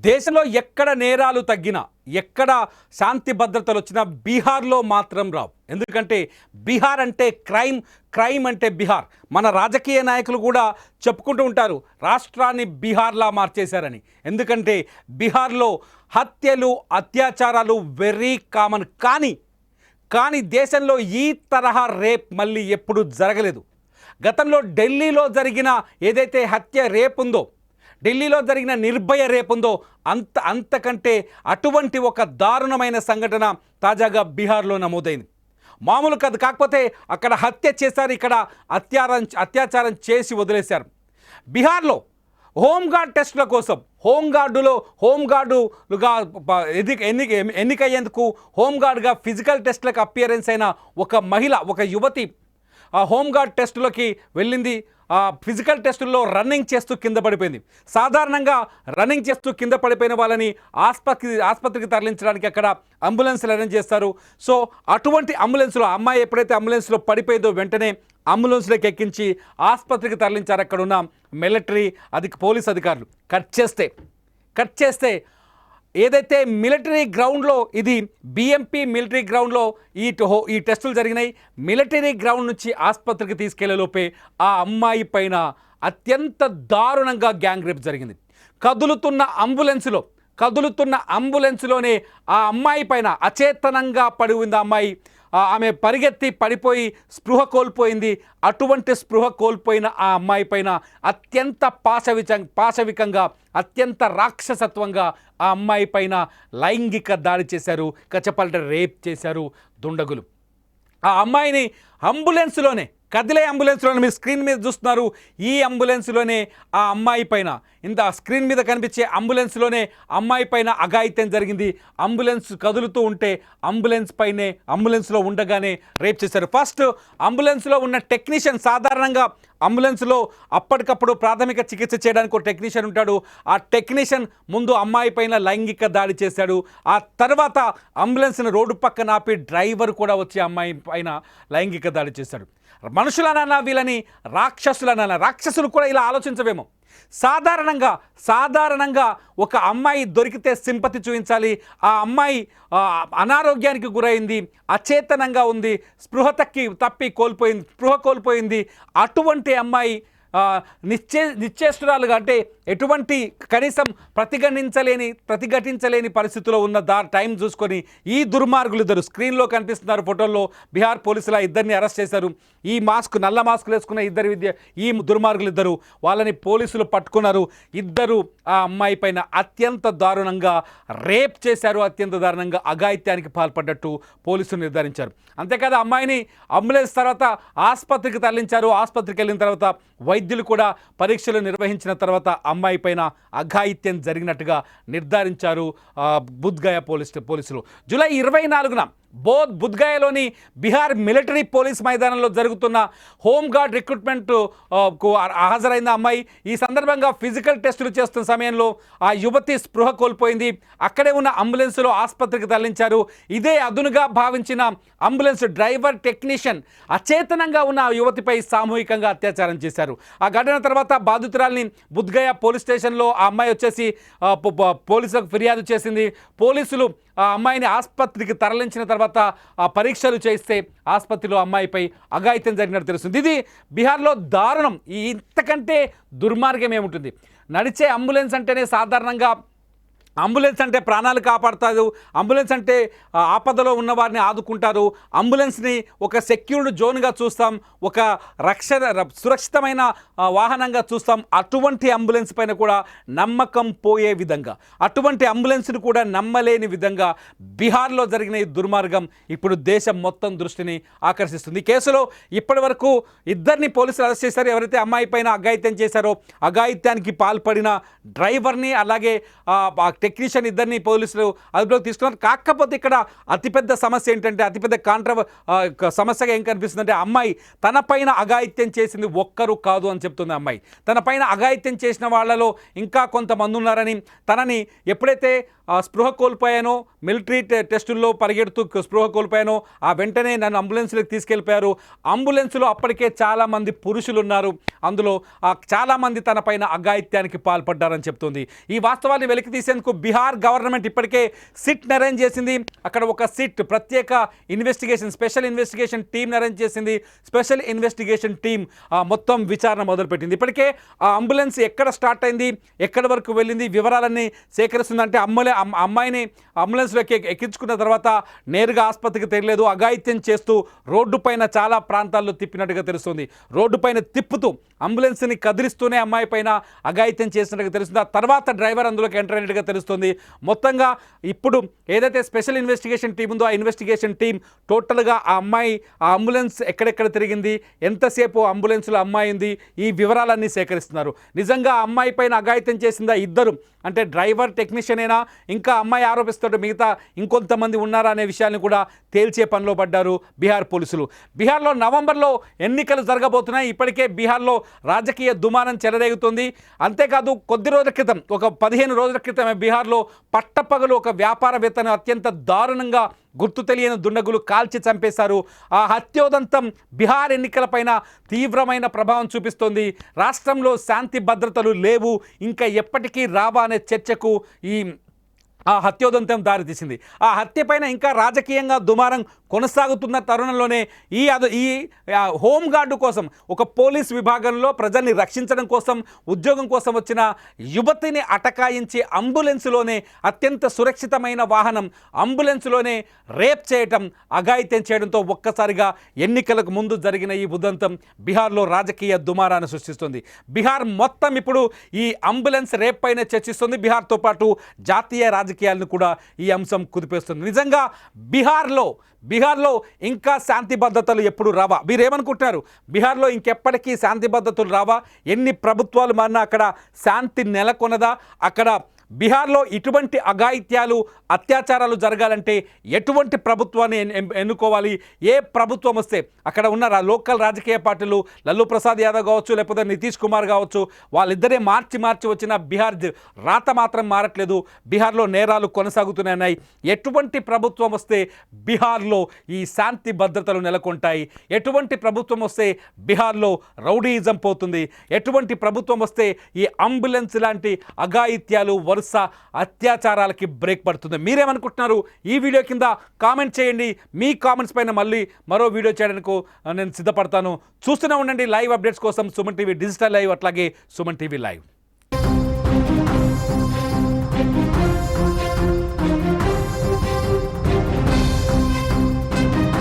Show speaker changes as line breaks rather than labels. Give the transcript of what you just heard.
దేశంలో ఎక్కడ నేరాలు తగ్గినా ఎక్కడ శాంతి భద్రతలు వచ్చినా బీహార్లో మాత్రం రావు. ఎందుకంటే బీహార్ అంటే క్రైమ్ అంటే బీహార్. మన రాజకీయ నాయకులు కూడా చెప్పుకుంటూ ఉంటారు రాష్ట్రాన్ని బీహార్లా మార్చేశారని. ఎందుకంటే బీహార్లో హత్యలు అత్యాచారాలు వెరీ కామన్. కానీ దేశంలో ఈ తరహా రేప్ మళ్ళీ ఎప్పుడు జరగలేదు. గతంలో ఢిల్లీలో జరిగిన ఏదైతే హత్య రేప్ ఉందో, ఢిల్లీలో జరిగిన నిర్భయ రేప్ ఉందో, అంతకంటే అటువంటి ఒక దారుణమైన సంఘటన తాజాగా బీహార్లో నమోదైంది. మామూలు కాదు. కాకపోతే అక్కడ హత్య చేశారు, ఇక్కడ అత్యాచారం చేసి వదిలేశారు. బీహార్లో హోంగార్డ్ టెస్టుల కోసం హోంగార్డులుగా ఎన్నికయ్యేందుకు హోంగార్డ్గా ఫిజికల్ టెస్టులకు అపియరెన్స్ అయిన ఒక మహిళ, ఒక యువతి ఆ హోంగార్డ్ టెస్టులకి వెళ్ళింది. ఫిజికల్ టెస్టుల్లో రన్నింగ్ చేస్తూ కింద పడిపోయింది. సాధారణంగా రన్నింగ్ చేస్తూ కింద పడిపోయిన వాళ్ళని ఆసుపత్రికి తరలించడానికి అక్కడ అంబులెన్స్లు అరేంజ్ చేస్తారు. సో అటువంటి అంబులెన్స్లో అమ్మాయి ఎప్పుడైతే అంబులెన్స్లో పడిపోయిందో వెంటనే అంబులెన్స్లోకి ఎక్కించి ఆసుపత్రికి తరలించారు. అక్కడ ఉన్న మిలిటరీ పోలీస్ అధికారులు కట్ చేస్తే ఏదైతే మిలిటరీ గ్రౌండ్లో, ఇది బిఎంపీ మిలిటరీ గ్రౌండ్లో ఈ టెస్టులు జరిగినాయి. మిలిటరీ గ్రౌండ్ నుంచి ఆసుపత్రికి తీసుకెళ్లేలోపే ఆ అమ్మాయి పైన అత్యంత దారుణంగా గ్యాంగ్ రేప్ జరిగింది. కదులుతున్న అంబులెన్స్లోనే ఆ అమ్మాయి పైన అచేతనంగా పడి ఉంది. అమ్మాయి ఆమె పరిగెత్తి పడిపోయి స్పృహ కోల్పోయింది. అటువంటి స్పృహ కోల్పోయిన ఆ అమ్మాయి పైన అత్యంత పాశవికంగా, అత్యంత రాక్షసత్వంగా ఆ అమ్మాయి పైన లైంగిక దాడి చేశారు. కచ్చపల్ట రేప్ చేశారు దుండగులు. ఆ అమ్మాయిని అంబులెన్స్లోనే, కదిలే అంబులెన్స్లోనే, మీరు స్క్రీన్ మీద చూస్తున్నారు, ఈ అంబులెన్స్లోనే ఆ అమ్మాయి పైన, ఇంత స్క్రీన్ మీద కనిపించే అంబులెన్స్లోనే అమ్మాయి పైన అఘాయిత్యం జరిగింది. అంబులెన్స్ కదులుతూ ఉంటే అంబులెన్స్లో ఉండగానే రేప్ చేశారు. ఫస్ట్ అంబులెన్స్లో ఉన్న టెక్నీషియన్, సాధారణంగా అంబులెన్స్లో అప్పటికప్పుడు ప్రాథమిక చికిత్స చేయడానికి ఒక టెక్నీషియన్ ఉంటాడు. ఆ టెక్నీషియన్ ముందు అమ్మాయి పైన లైంగిక దాడి చేశాడు. ఆ తర్వాత అంబులెన్స్ని రోడ్డు పక్కన ఆపి డ్రైవర్ కూడా వచ్చి అమ్మాయి పైన లైంగిక దాడి చేశాడు. మనుషులనన్నా వీళ్ళని రాక్షసులనన్నా, రాక్షసులు కూడా ఇలా ఆలోచించవేమో. సాధారణంగా ఒక అమ్మాయి దొరికితే సింపతి చూపించాలి. ఆ అమ్మాయి అనారోగ్యానికి గురైంది, అచేతనంగా ఉంది, స్పృహ కోల్పోయింది. అటువంటి అమ్మాయి నిశ్చేష్టురాలుగా, అంటే ఎటువంటి కనీసం ప్రతిఘటించలేని పరిస్థితిలో ఉన్న టైం చూసుకొని ఈ దుర్మార్గులు ఇద్దరు, స్క్రీన్లో కనిపిస్తున్నారు ఫోటోల్లో, బీహార్ పోలీసులు ఇద్దరిని అరెస్ట్ చేశారు. ఈ నల్ల మాస్కులు వేసుకున్న ఈ దుర్మార్గులు ఇద్దరు, వాళ్ళని పోలీసులు పట్టుకున్నారు. ఇద్దరు ఆ అమ్మాయి పైన అత్యంత దారుణంగా రేప్ చేశారు, అత్యంత దారుణంగా అఘాయిత్యానికి పాల్పడ్డట్టు పోలీసులు నిర్ధారించారు. అంతేకాదు అమ్మాయిని అంబులెన్స్ తర్వాత ఆసుపత్రికి తరలించారు. ఆసుపత్రికి వెళ్ళిన తర్వాత వైద్యులు కూడా పరీక్షలు నిర్వహించిన తర్వాత అమ్మాయి పైన అఘాయిత్యం జరిగినట్టుగా నిర్ధారించారు బుద్గయ పోలీసులు. జూలై 24న బుద్గయలోని బీహార్ మిలిటరీ పోలీస్ మైదానంలో జరుగుతున్న హోంగార్డ్ రిక్రూట్మెంట్కు హాజరైన అమ్మాయి ఈ సందర్భంగా ఫిజికల్ టెస్టులు చేస్తున్న సమయంలో ఆ యువతి స్పృహ కోల్పోయింది. అక్కడే ఉన్న అంబులెన్స్లో ఆసుపత్రికి తరలించారు. ఇదే అదునుగా భావించిన అంబులెన్స్ డ్రైవర్, టెక్నీషియన్ అచేతనంగా ఉన్న ఆ యువతిపై సామూహికంగా అత్యాచారం చేశారు. ఆ ఘటన తర్వాత బాధితురాల్ని బుద్గయ పోలీస్ స్టేషన్లో ఆ అమ్మాయి వచ్చేసి పోలీసులకు ఫిర్యాదు చేసింది. పోలీసులు ఆ అమ్మాయిని ఆసుపత్రికి తరలించిన తర్వాత ఆ పరీక్షలు చేస్తే ఆసుపత్రిలో అమ్మాయిపై అఘాయిత్యం జరిగినట్టు తెలుస్తుంది. ఇది బీహార్లో దారుణం. ఇంతకంటే దుర్మార్గం ఏముంటుంది? నడిచే అంబులెన్స్ అంటేనే సాధారణంగా అంబులెన్స్ అంటే ప్రాణాలు కాపాడుతారు, అంబులెన్స్ అంటే ఆపదలో ఉన్న వారిని ఆదుకుంటారు, అంబులెన్స్ని ఒక సెక్యూర్డ్ జోన్గా చూస్తాం, ఒక సురక్షితమైన వాహనంగా చూస్తాం. అటువంటి అంబులెన్స్ పైన కూడా నమ్మకం పోయే విధంగా, అటువంటి అంబులెన్స్ని కూడా నమ్మలేని విధంగా బీహార్లో జరిగిన ఈ దుర్మార్గం ఇప్పుడు దేశం మొత్తం దృష్టిని ఆకర్షిస్తుంది. ఈ కేసులో ఇప్పటి వరకు ఇద్దరిని పోలీసులు అరెస్ట్ చేశారు. ఎవరైతే అమ్మాయి పైన అఘాయిత్యం చేశారో, అఘాయిత్యానికి పాల్పడిన డ్రైవర్ని అలాగే టెక్నీషియన్ ఇద్దరిని పోలీసులు అదుపులోకి తీసుకున్నారు. కాకపోతే ఇక్కడ అతిపెద్ద సమస్య ఏంటంటే, అతిపెద్ద సమస్యగా ఏం కనిపిస్తుందంటే, అమ్మాయి తన పైన అఘాయిత్యం చేసింది ఒక్కరు కాదు అని చెప్తుంది. అమ్మాయి తన పైన అఘాయిత్యం చేసిన వాళ్ళలో ఇంకా కొంతమంది ఉన్నారని, తనని ఎప్పుడైతే స్పృహ కోల్పోయానో, మిలిటరీ టెస్టుల్లో పరిగెడుతూ స్పృహ కోల్పోయానో, ఆ వెంటనే నన్ను అంబులెన్స్లోకి తీసుకెళ్ళిపోయారు. అంబులెన్స్లో అప్పటికే చాలామంది పురుషులు ఉన్నారు, అందులో చాలామంది తన పైన అఘాయిత్యానికి పాల్పడ్డారని చెప్తుంది. ఈ వాస్తవాన్ని వెలికి తీసేందుకు బీహార్ గవర్నమెంట్ ఇప్పటికే సిట్ని అరేంజ్ చేసింది. అక్కడ ఒక సిట్ ప్రత్యేక స్పెషల్ ఇన్వెస్టిగేషన్ టీంని అరేంజ్ చేసింది. స్పెషల్ ఇన్వెస్టిగేషన్ టీం మొత్తం విచారణ మొదలుపెట్టింది. ఇప్పటికే ఆ అంబులెన్స్ ఎక్కడ స్టార్ట్ అయింది, ఎక్కడి వరకు వెళ్ళింది, వివరాలన్నీ సేకరిస్తుందంటే అమ్మాయిని అంబులెన్స్లోకి ఎక్కించుకున్న తర్వాత నేరుగా ఆసుపత్రికి తెలియలేదు, అఘాయిత్యం చేస్తూ రోడ్డు పైన చాలా ప్రాంతాల్లో తిప్పినట్టుగా తెలుస్తుంది. రోడ్డు పైన తిప్పుతూ అంబులెన్స్ని కదిలిస్తూనే అమ్మాయి పైన అఘాయిత్యం చేసినట్టుగా తెలుస్తుంది. ఆ తర్వాత డ్రైవర్ అందులోకి ఎంటర్ అయినట్టుగా తెలుస్తుంది. మొత్తంగా ఇప్పుడు ఏదైతే స్పెషల్ ఇన్వెస్టిగేషన్ టీం ఉందో ఆ ఇన్వెస్టిగేషన్ టీం టోటల్గా ఆ అంబులెన్స్ ఎక్కడెక్కడ తిరిగింది, ఎంతసేపు అంబులెన్స్లో అమ్మాయి ఉంది, ఈ వివరాలన్నీ సేకరిస్తున్నారు. నిజంగా ఆ అమ్మాయి పైన అఘాయిత్యం చేసిందా ఇద్దరు, అంటే డ్రైవర్ టెక్నీషియనేనా, ఇంకా అమ్మాయి ఆరోపిస్తుంటే మిగతా ఇంకొంతమంది ఉన్నారా అనే విషయాన్ని కూడా తేల్చే పనిలో పడ్డారు బీహార్ పోలీసులు. బీహార్లో నవంబర్లో ఎన్నికలు జరగబోతున్నాయి. ఇప్పటికే బీహార్లో రాజకీయ దుమారం చెలరేగుతుంది. అంతేకాదు కొద్ది రోజుల క్రితం, ఒక 15 రోజుల క్రితమే బీహార్లో పట్టపగలు ఒక వ్యాపారవేత్తను అత్యంత దారుణంగా గుర్తు తెలియని దుండగులు కాల్చి చంపేశారు. ఆ హత్యోదంతం బీహార్ ఎన్నికలపైన తీవ్రమైన ప్రభావం చూపిస్తోంది. రాష్ట్రంలో శాంతి భద్రతలు లేవు, ఇంకా ఎప్పటికీ రావా అనే చర్చకు ఆ హత్యోదంతం దారితీసింది. ఆ హత్య పైన ఇంకా రాజకీయంగా దుమారం కొనసాగుతున్న తరుణంలోనే ఈ హోంగార్డు కోసం, ఒక పోలీస్ విభాగంలో ప్రజల్ని రక్షించడం కోసం, ఉద్యోగం కోసం వచ్చిన యువతిని అటకాయించి అంబులెన్స్లోనే, అత్యంత సురక్షితమైన వాహనం అంబులెన్స్లోనే రేప్ చేయటం, అఘాయిత్యం చేయడంతో ఒక్కసారిగా ఎన్నికలకు ముందు జరిగిన ఈ ఉదంతం బీహార్లో రాజకీయ దుమారాన్ని సృష్టిస్తుంది. బీహార్ మొత్తం ఇప్పుడు ఈ అంబులెన్స్ రేప్ పైన చర్చిస్తుంది. బీహార్తో పాటు జాతీయ రాజకీయాలను కూడా ఈ అంశం కుదిపేస్తుంది. నిజంగా బీహార్లో ఇంకా శాంతి భద్రతలు ఎప్పుడు రావా? మీరేమనుకుంటున్నారు? బీహార్లో ఇంకెప్పటికీ శాంతి భద్రతలు రావా? ఎన్ని ప్రభుత్వాలు మారినా అక్కడ శాంతి నెలకొనదా? అక్కడ బీహార్లో ఇటువంటి అఘాయిత్యాలు, అత్యాచారాలు జరగాలంటే ఎటువంటి ప్రభుత్వాన్ని ఎన్నుకోవాలి? ఏ ప్రభుత్వం వస్తే అక్కడ ఉన్న లోకల్ రాజకీయ పార్టీలు, లల్లూ ప్రసాద్ యాదవ్ కావచ్చు, లేకపోతే నితీష్ కుమార్ కావచ్చు, వాళ్ళిద్దరే మార్చి వచ్చిన బీహార్ రాత మాత్రం మారట్లేదు. బీహార్లో నేరాలు కొనసాగుతున్నాయి. ఎటువంటి ప్రభుత్వం వస్తే బీహార్లో ఈ శాంతి భద్రతలు నెలకొంటాయి? ఎటువంటి ప్రభుత్వం వస్తే బీహార్లో రౌడీయిజం పోతుంది? ఎటువంటి ప్రభుత్వం వస్తే ఈ అంబులెన్స్ లాంటి అఘాయిత్యాలు, వరుస అత్యాచారాలకి బ్రేక్ పడుతుంది? మీరేమనుకుంటున్నారు? ఈ వీడియో కింద కామెంట్ చేయండి. మీ కామెంట్స్ పైన మళ్ళీ మరో వీడియో చేయడానికి నేను సిద్ధపడతాను. చూస్తూనే ఉండండి లైవ్ అప్డేట్స్ కోసం సుమన్ టీవీ డిజిటల్ లైవ్, అట్లాగే సుమన్ టీవీ లైవ్.